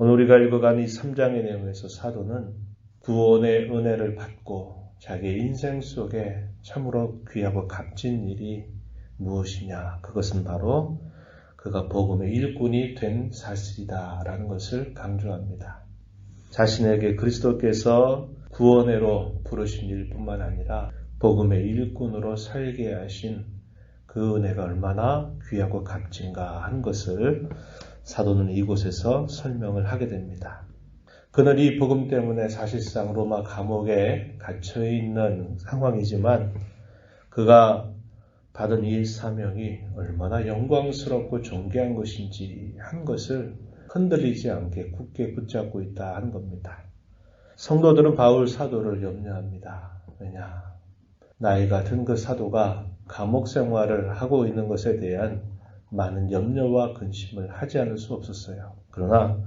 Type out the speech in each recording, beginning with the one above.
오늘 우리가 읽어간 이 3장의 내용에서 사도는 구원의 은혜를 받고 자기의 인생 속에 참으로 귀하고 값진 일이 무엇이냐? 그것은 바로 그가 복음의 일꾼이 된 사실이다라는 것을 강조합니다. 자신에게 그리스도께서 구원회로 부르신 일뿐만 아니라 복음의 일꾼으로 살게 하신 그 은혜가 얼마나 귀하고 값진가 하는 것을 사도는 이곳에서 설명을 하게 됩니다. 그는 이 복음 때문에 사실상 로마 감옥에 갇혀있는 상황이지만 그가 받은 이 사명이 얼마나 영광스럽고 존귀한 것인지 한 것을 흔들리지 않게 굳게 붙잡고 있다 하는 겁니다. 성도들은 바울 사도를 염려합니다. 왜냐? 나이가 든 그 사도가 감옥 생활을 하고 있는 것에 대한 많은 염려와 근심을 하지 않을 수 없었어요. 그러나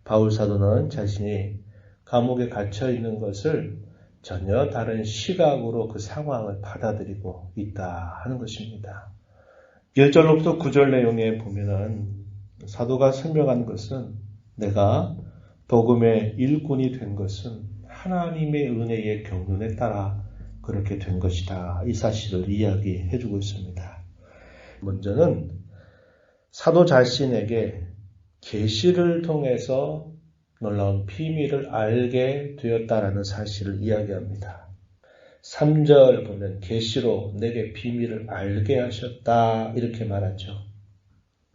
바울 사도는 자신이 감옥에 갇혀 있는 것을 전혀 다른 시각으로 그 상황을 받아들이고 있다 하는 것입니다. 1절로부터 9절 내용에 보면은 사도가 설명한 것은 내가 복음의 일꾼이 된 것은 하나님의 은혜의 경륜에 따라 그렇게 된 것이다. 이 사실을 이야기해 주고 있습니다. 먼저는 사도 자신에게 계시를 통해서 놀라운 비밀을 알게 되었다라는 사실을 이야기합니다. 3절 보면 계시로 내게 비밀을 알게 하셨다 이렇게 말하죠.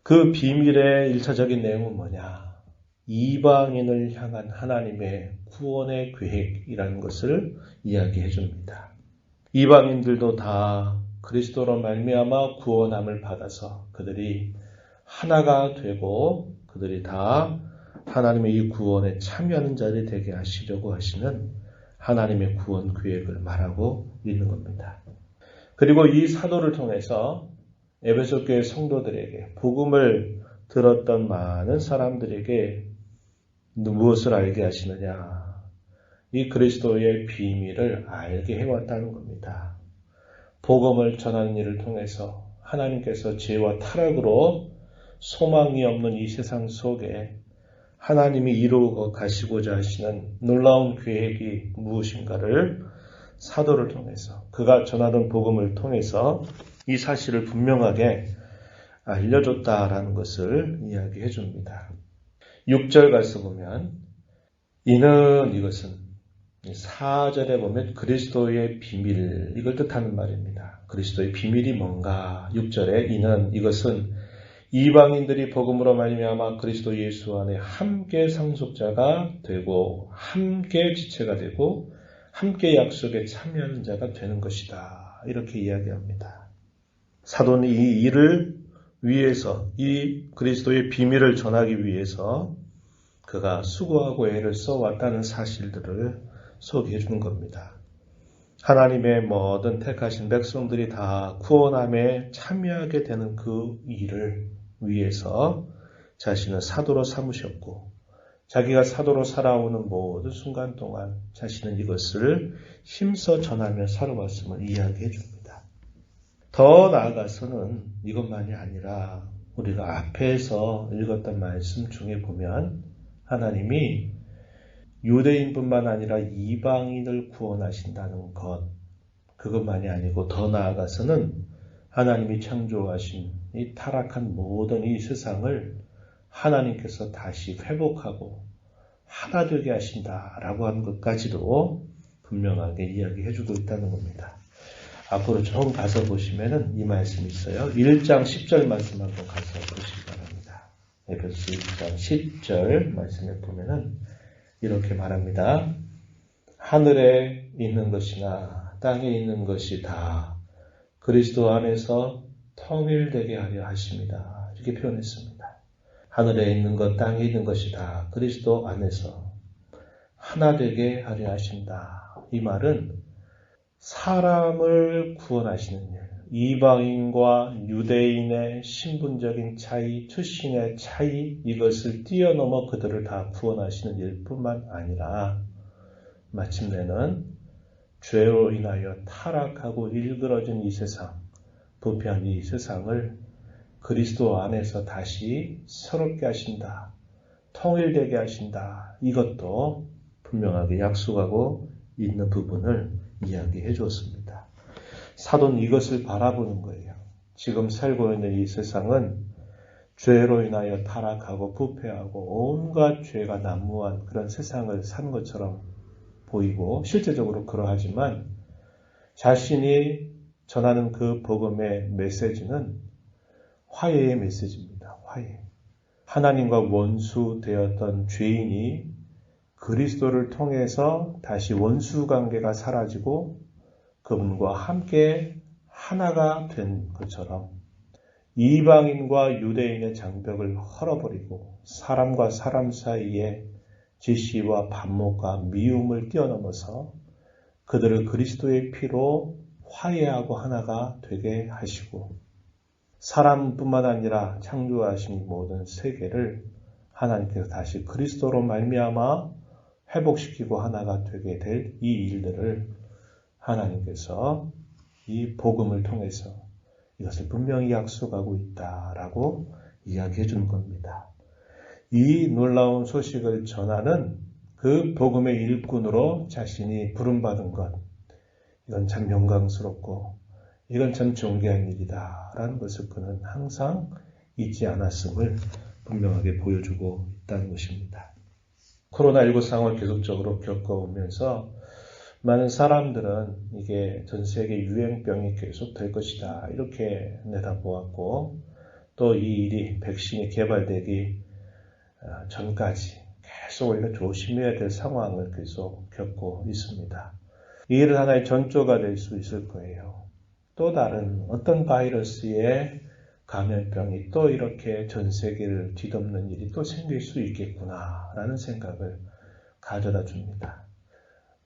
그 비밀의 1차적인 내용은 뭐냐? 이방인을 향한 하나님의 구원의 계획이라는 것을 이야기해 줍니다. 이방인들도 다 그리스도로 말미암아 구원함을 받아서 그들이 하나가 되고 그들이 다 하나님의 이 구원에 참여하는 자들이 되게 하시려고 하시는 하나님의 구원 계획을 말하고 있는 겁니다. 그리고 이 사도를 통해서 에베소 교회 성도들에게 복음을 들었던 많은 사람들에게 무엇을 알게 하시느냐? 이 그리스도의 비밀을 알게 해왔다는 겁니다. 복음을 전하는 일을 통해서 하나님께서 죄와 타락으로 소망이 없는 이 세상 속에 하나님이 이루어 가시고자 하시는 놀라운 계획이 무엇인가를 사도를 통해서 그가 전하던 복음을 통해서 이 사실을 분명하게 알려줬다라는 것을 이야기해 줍니다. 6절 가서 보면 이것은 4절에 보면 그리스도의 비밀 이걸 뜻하는 말입니다. 그리스도의 비밀이 뭔가 6절에 이것은 이방인들이 복음으로 말미암아 그리스도 예수 안에 함께 상속자가 되고 함께 지체가 되고 함께 약속에 참여하는 자가 되는 것이다. 이렇게 이야기합니다. 사도는 이 일을 위해서 이 그리스도의 비밀을 전하기 위해서 그가 수고하고 애를 써왔다는 사실들을 소개해 주는 겁니다. 하나님의 모든 택하신 백성들이 다 구원함에 참여하게 되는 그 일을 위해서 자신을 사도로 삼으셨고 자기가 사도로 살아오는 모든 순간 동안 자신은 이것을 힘써 전하며 살아왔음을 이야기해 줍니다. 더 나아가서는 이것만이 아니라 우리가 앞에서 읽었던 말씀 중에 보면 하나님이 유대인뿐만 아니라 이방인을 구원하신다는 것 그것만이 아니고 더 나아가서는 하나님이 창조하신 이 타락한 모든 이 세상을 하나님께서 다시 회복하고 하나 되게 하신다라고 하는 것까지도 분명하게 이야기해주고 있다는 겁니다. 앞으로 좀 가서 보시면은 이 말씀이 있어요. 1장 10절 말씀 한번 가서 보시기 바랍니다. 에베소 1장 10절 말씀에 보면은 이렇게 말합니다. 하늘에 있는 것이나 땅에 있는 것이 다 그리스도 안에서 통일되게 하려 하십니다. 이렇게 표현했습니다. 하늘에 있는 것, 땅에 있는 것이 다 그리스도 안에서 하나 되게 하려 하신다. 이 말은 사람을 구원하시는 일, 이방인과 유대인의 신분적인 차이, 출신의 차이, 이것을 뛰어넘어 그들을 다 구원하시는 일뿐만 아니라 마침내는 죄로 인하여 타락하고 일그러진 이 세상, 부패한 이 세상을 그리스도 안에서 다시 새롭게 하신다. 통일되게 하신다. 이것도 분명하게 약속하고 있는 부분을 이야기해 주었습니다. 사도는 이것을 바라보는 거예요. 지금 살고 있는 이 세상은 죄로 인하여 타락하고 부패하고 온갖 죄가 난무한 그런 세상을 산 것처럼 보이고 실제적으로 그러하지만 자신이 전하는 그 복음의 메시지는 화해의 메시지입니다. 화해. 하나님과 원수 되었던 죄인이 그리스도를 통해서 다시 원수 관계가 사라지고 그분과 함께 하나가 된 것처럼 이방인과 유대인의 장벽을 헐어버리고 사람과 사람 사이에 지시와 반목과 미움을 뛰어넘어서 그들을 그리스도의 피로 화해하고 하나가 되게 하시고 사람뿐만 아니라 창조하신 모든 세계를 하나님께서 다시 그리스도로 말미암아 회복시키고 하나가 되게 될 이 일들을 하나님께서 이 복음을 통해서 이것을 분명히 약속하고 있다라고 이야기해 주는 겁니다. 이 놀라운 소식을 전하는 그 복음의 일꾼으로 자신이 부름받은 것, 이건 참 영광스럽고 이건 참 존귀한 일이다라는 것을 그는 항상 잊지 않았음을 분명하게 보여주고 있다는 것입니다. 코로나19 상황을 계속적으로 겪어오면서 많은 사람들은 이게 전 세계 유행병이 계속 될 것이다 이렇게 내다보았고 또 이 일이 백신이 개발되기 전까지 계속 우리가 조심해야 될 상황을 계속 겪고 있습니다. 이 일은 하나의 전조가 될 수 있을 거예요. 또 다른 어떤 바이러스의 감염병이 또 이렇게 전 세계를 뒤덮는 일이 또 생길 수 있겠구나라는 생각을 가져다 줍니다.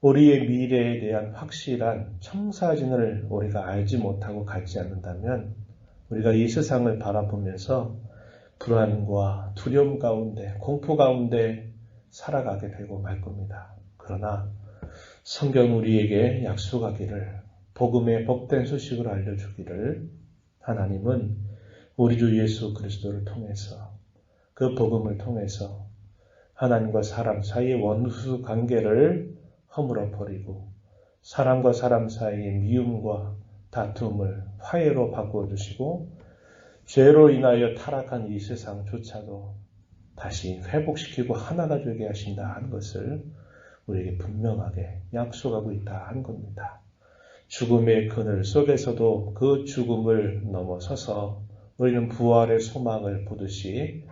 우리의 미래에 대한 확실한 청사진을 우리가 알지 못하고 갖지 않는다면 우리가 이 세상을 바라보면서 불안과 두려움 가운데 공포 가운데 살아가게 되고 말 겁니다. 그러나 성경 우리에게 약속하기를 복음의 복된 소식을 알려주기를 하나님은 우리 주 예수 그리스도를 통해서 그 복음을 통해서 하나님과 사람 사이의 원수 관계를 허물어 버리고 사람과 사람 사이의 미움과 다툼을 화해로 바꿔주시고 죄로 인하여 타락한 이 세상조차도 다시 회복시키고 하나가 되게 하신다 하는 것을 우리에게 분명하게 약속하고 있다 하는 겁니다. 죽음의 그늘 속에서도 그 죽음을 넘어서서 우리는 부활의 소망을 보듯이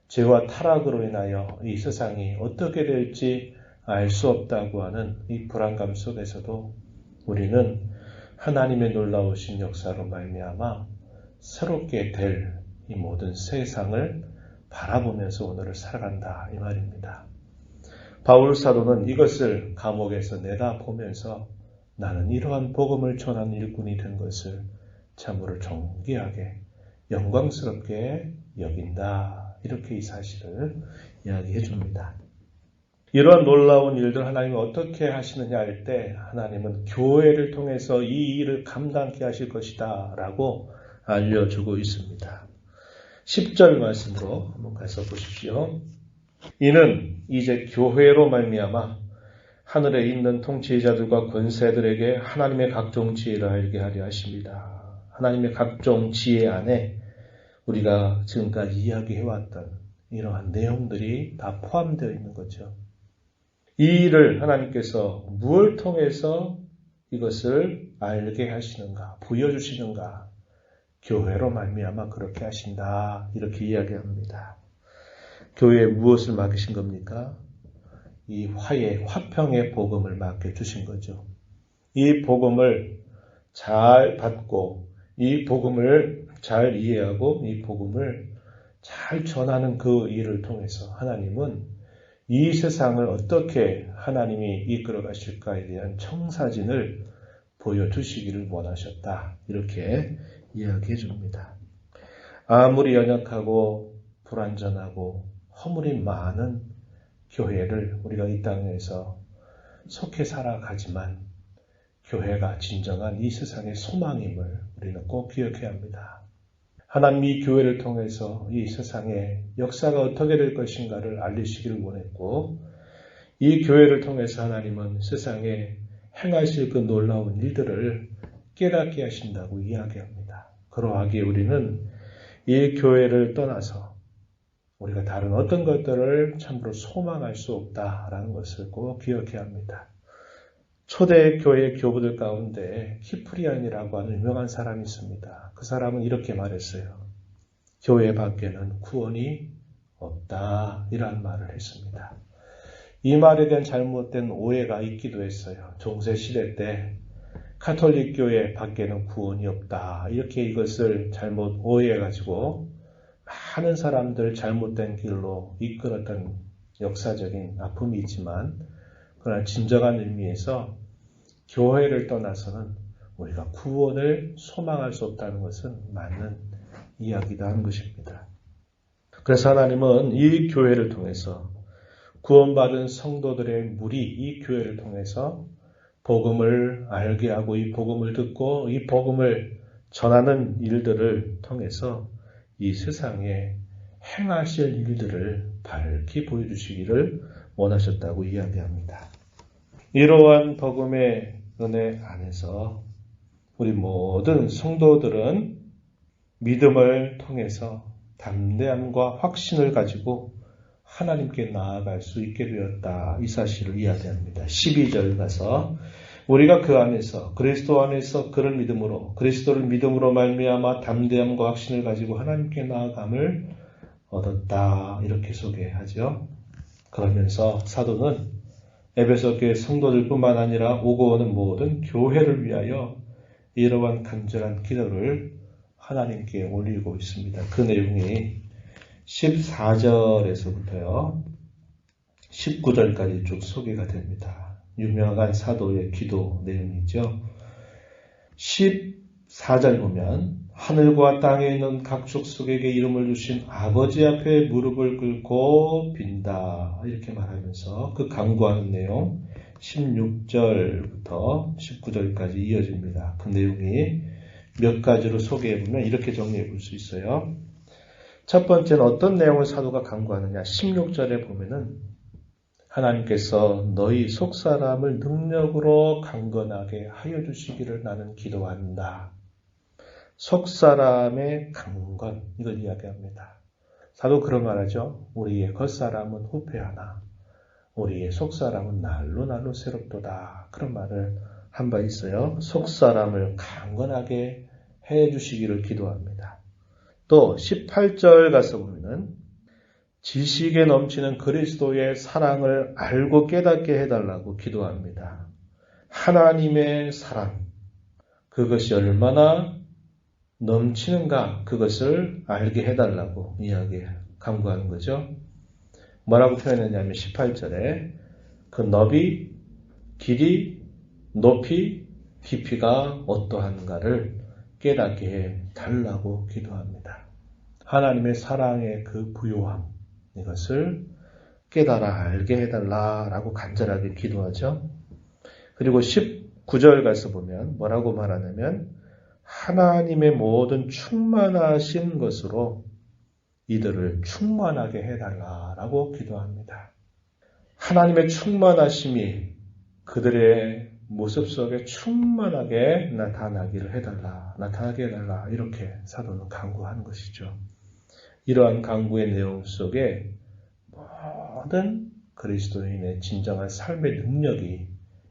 죄와 타락으로 인하여 이 세상이 어떻게 될지 알 수 없다고 하는 이 불안감 속에서도 우리는 하나님의 놀라우신 역사로 말미암아 새롭게 될 이 모든 세상을 바라보면서 오늘을 살아간다 이 말입니다. 바울 사도는 이것을 감옥에서 내다보면서 나는 이러한 복음을 전하는 일꾼이 된 것을 참으로 존귀하게 영광스럽게 여긴다. 이렇게 이 사실을 이야기해 줍니다. 이러한 놀라운 일들 하나님은 어떻게 하시느냐 할 때 하나님은 교회를 통해서 이 일을 감당케 하실 것이다 라고 알려주고 있습니다. 10절 말씀으로 한번 가서 보십시오. 이는 이제 교회로 말미암아 하늘에 있는 통치자들과 권세들에게 하나님의 각종 지혜를 알게 하려 하십니다. 하나님의 각종 지혜 안에 우리가 지금까지 이야기해왔던 이러한 내용들이 다 포함되어 있는 거죠. 이 일을 하나님께서 무엇을 통해서 이것을 알게 하시는가, 보여주시는가, 교회로 말미암아 그렇게 하신다 이렇게 이야기합니다. 교회에 무엇을 맡기신 겁니까? 이 화해, 화평의 복음을 맡겨주신 거죠. 이 복음을 잘 받고 이 복음을 잘 이해하고 이 복음을 잘 전하는 그 일을 통해서 하나님은 이 세상을 어떻게 하나님이 이끌어 가실까에 대한 청사진을 보여주시기를 원하셨다. 이렇게 이야기해 줍니다. 아무리 연약하고 불완전하고 허물이 많은 교회를 우리가 이 땅에서 속해 살아가지만 교회가 진정한 이 세상의 소망임을 우리는 꼭 기억해야 합니다. 하나님이 교회를 통해서 이 세상에 역사가 어떻게 될 것인가를 알리시기를 원했고, 이 교회를 통해서 하나님은 세상에 행하실 그 놀라운 일들을 깨닫게 하신다고 이야기합니다. 그러하기에 우리는 이 교회를 떠나서 우리가 다른 어떤 것들을 참으로 소망할 수 없다라는 것을 꼭 기억해야 합니다. 초대 교회 교부들 가운데 키프리안이라고 하는 유명한 사람이 있습니다. 그 사람은 이렇게 말했어요. 교회 밖에는 구원이 없다, 이런 말을 했습니다. 이 말에 대한 잘못된 오해가 있기도 했어요. 중세시대 때 카톨릭 교회 밖에는 구원이 없다, 이렇게 이것을 잘못 오해해가지고 많은 사람들 잘못된 길로 이끌었던 역사적인 아픔이 있지만, 그러나 진정한 의미에서 교회를 떠나서는 우리가 구원을 소망할 수 없다는 것은 맞는 이야기다 하는 것입니다. 그래서 하나님은 이 교회를 통해서 구원받은 성도들의 무리, 이 교회를 통해서 복음을 알게 하고 이 복음을 듣고 이 복음을 전하는 일들을 통해서 이 세상에 행하실 일들을 밝히 보여주시기를 원하셨다고 이야기합니다. 이러한 복음의 은혜 안에서 우리 모든 성도들은 믿음을 통해서 담대함과 확신을 가지고 하나님께 나아갈 수 있게 되었다, 이 사실을 이야기합니다. 12절 가서 우리가 그 안에서 그리스도 안에서 그를 믿음으로 그리스도를 믿음으로 말미암아 담대함과 확신을 가지고 하나님께 나아감을 얻었다, 이렇게 소개하죠. 그러면서 사도는 에베소 교회 성도들뿐만 아니라 오고 오는 모든 교회를 위하여 이러한 간절한 기도를 하나님께 올리고 있습니다. 그 내용이 14절에서부터요 19절까지 쭉 소개가 됩니다. 유명한 사도의 기도 내용이죠. 14절 보면 하늘과 땅에 있는 각 족속에게 이름을 주신 아버지 앞에 무릎을 꿇고 빈다, 이렇게 말하면서 그 강구하는 내용 16절부터 19절까지 이어집니다. 그 내용이 몇 가지로 소개해보면 이렇게 정리해 볼 수 있어요. 첫 번째는 어떤 내용을 사도가 강구하느냐. 16절에 보면은 하나님께서 너희 속사람을 능력으로 강건하게 하여 주시기를 나는 기도한다. 속사람의 강건, 이걸 이야기합니다. 사도 그런 말하죠. 우리의 겉사람은 후패하나 우리의 속사람은 날로 날로 새롭도다. 그런 말을 한 바 있어요. 속사람을 강건하게 해주시기를 기도합니다. 또 18절 가서 보면은 지식에 넘치는 그리스도의 사랑을 알고 깨닫게 해달라고 기도합니다. 하나님의 사랑, 그것이 얼마나 넘치는가, 그것을 알게 해달라고 강구하는 거죠. 뭐라고 표현했냐면 18절에 그 너비, 길이, 높이, 깊이가 어떠한가를 깨닫게 해달라고 기도합니다. 하나님의 사랑의 그 부요함, 이것을 깨달아 알게 해달라고 간절하게 기도하죠. 그리고 19절 가서 보면 뭐라고 말하냐면 하나님의 모든 충만하신 것으로 이들을 충만하게 해달라고 기도합니다. 하나님의 충만하심이 그들의 모습 속에 충만하게 나타나게 해달라, 이렇게 사도는 강구하는 것이죠. 이러한 강구의 내용 속에 모든 그리스도인의 진정한 삶의 능력이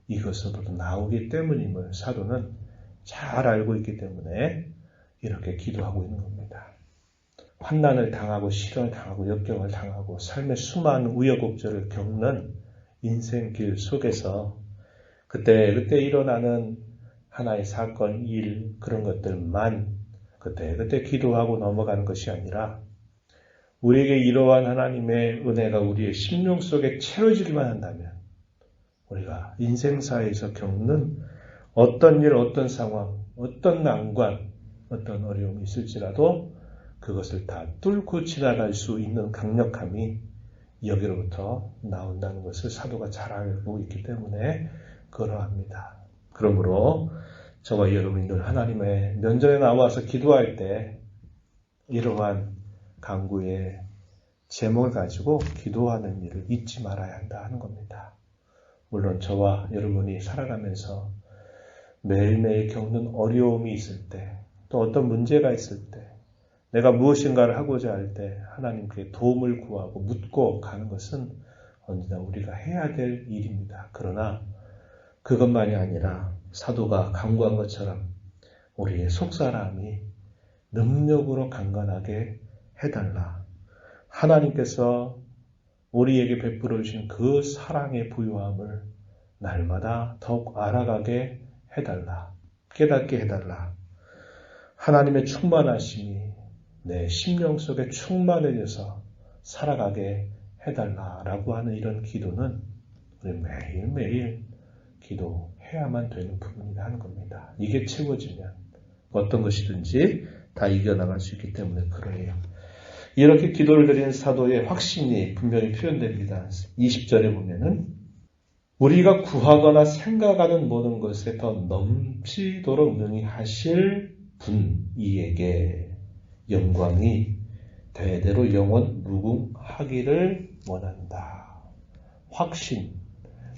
이것으로부터 나오기 때문임을 사도는 잘 알고 있기 때문에 이렇게 기도하고 있는 겁니다. 환난을 당하고 시련을 당하고 역경을 당하고 삶의 수많은 우여곡절을 겪는 인생길 속에서 그때 일어나는 하나의 사건, 일, 그런 것들만 그때 기도하고 넘어가는 것이 아니라 우리에게 이러한 하나님의 은혜가 우리의 심령 속에 채워지기만 한다면 우리가 인생사에서 겪는 어떤 일, 어떤 상황, 어떤 난관, 어떤 어려움이 있을지라도 그것을 다 뚫고 지나갈 수 있는 강력함이 여기로부터 나온다는 것을 사도가 잘 알고 있기 때문에 그러합니다. 그러므로 저와 여러분이 늘 하나님의 면전에 나와서 기도할 때 이러한 간구의 제목을 가지고 기도하는 일을 잊지 말아야 한다 하는 겁니다. 물론 저와 여러분이 살아가면서 매일매일 겪는 어려움이 있을 때, 또 어떤 문제가 있을 때, 내가 무엇인가를 하고자 할 때 하나님께 도움을 구하고 묻고 가는 것은 언제나 우리가 해야 될 일입니다. 그러나 그것만이 아니라 사도가 간구한 것처럼 우리의 속사람이 능력으로 강건하게 해달라. 하나님께서 우리에게 베풀어 주신 그 사랑의 부유함을 날마다 더욱 알아가게 해달라. 깨닫게 해달라. 하나님의 충만하심이 내 심령 속에 충만해져서 살아가게 해달라라고 하는 이런 기도는 우리 매일매일 기도해야만 되는 부분이라 하는 겁니다. 이게 채워지면 어떤 것이든지 다 이겨나갈 수 있기 때문에 그래요. 이렇게 기도를 드리는 사도의 확신이 분명히 표현됩니다. 20절에 보면은 우리가 구하거나 생각하는 모든 것에 더 넘치도록 능히 하실 분 이에게 영광이 대대로 영원 무궁하기를 원한다. 확신.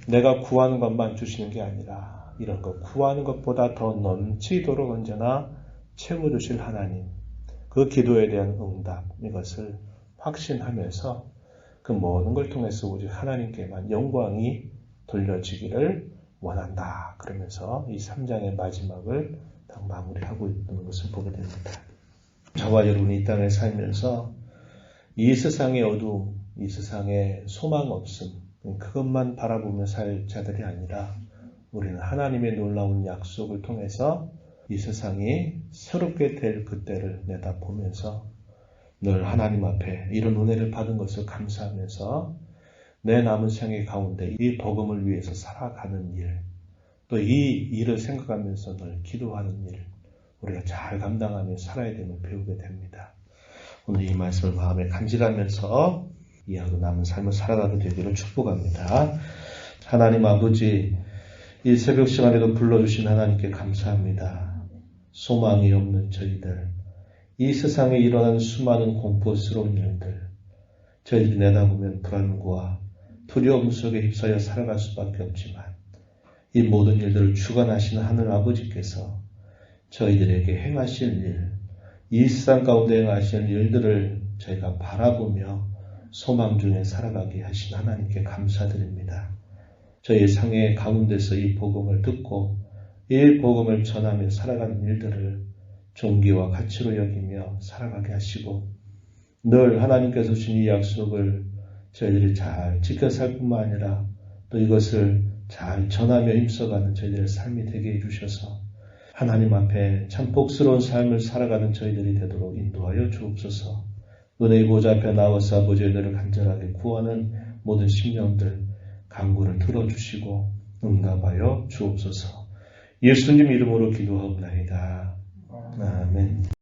내가 구하는 것만 주시는 게 아니라 이런 거 구하는 것보다 더 넘치도록 언제나 채워주실 하나님. 그 기도에 대한 응답, 이것을 확신하면서 그 모든 걸 통해서 우리 하나님께만 영광이 돌려지기를 원한다. 그러면서 이 3장의 마지막을 딱 마무리하고 있는 것을 보게 됩니다. 저와 여러분이 이 땅에 살면서 이 세상의 어두움, 이 세상의 소망 없음, 그것만 바라보며 살 자들이 아니라 우리는 하나님의 놀라운 약속을 통해서 이 세상이 새롭게 될 그때를 내다보면서 늘 하나님 앞에 이런 은혜를 받은 것을 감사하면서 내 남은 생애 가운데 이 복음을 위해서 살아가는 일, 또 이 일을 생각하면서 늘 기도하는 일, 우리가 잘 감당하며 살아야 됨을 배우게 됩니다. 오늘 이 말씀을 마음에 간직하면서 이하고 남은 삶을 살아가게 되기를 축복합니다. 하나님 아버지, 이 새벽 시간에도 불러주신 하나님께 감사합니다. 소망이 없는 저희들, 이 세상에 일어난 수많은 공포스러운 일들, 저희들이 내다보면 불안과 두려움 속에 휩싸여 살아갈 수밖에 없지만 이 모든 일들을 주관하시는 하늘 아버지께서 저희들에게 행하실 일, 이 세상 가운데 행하실 일들을 저희가 바라보며 소망 중에 살아가게 하신 하나님께 감사드립니다. 저희 상해 가운데서 이 복음을 듣고 이 복음을 전하며 살아가는 일들을 존귀와 가치로 여기며 살아가게 하시고 늘 하나님께서 주신 이 약속을 저희들이 잘 지켜 살 뿐만 아니라 또 이것을 잘 전하며 힘써가는 저희들의 삶이 되게 해주셔서 하나님 앞에 참 복스러운 삶을 살아가는 저희들이 되도록 인도하여 주옵소서. 은혜의 보좌 앞에 나와서 아버지의 은혜를 간절하게 구하는 모든 심령들 간구를 들어주시고 응답하여 주옵소서. 예수님 이름으로 기도하옵나이다. 아멘.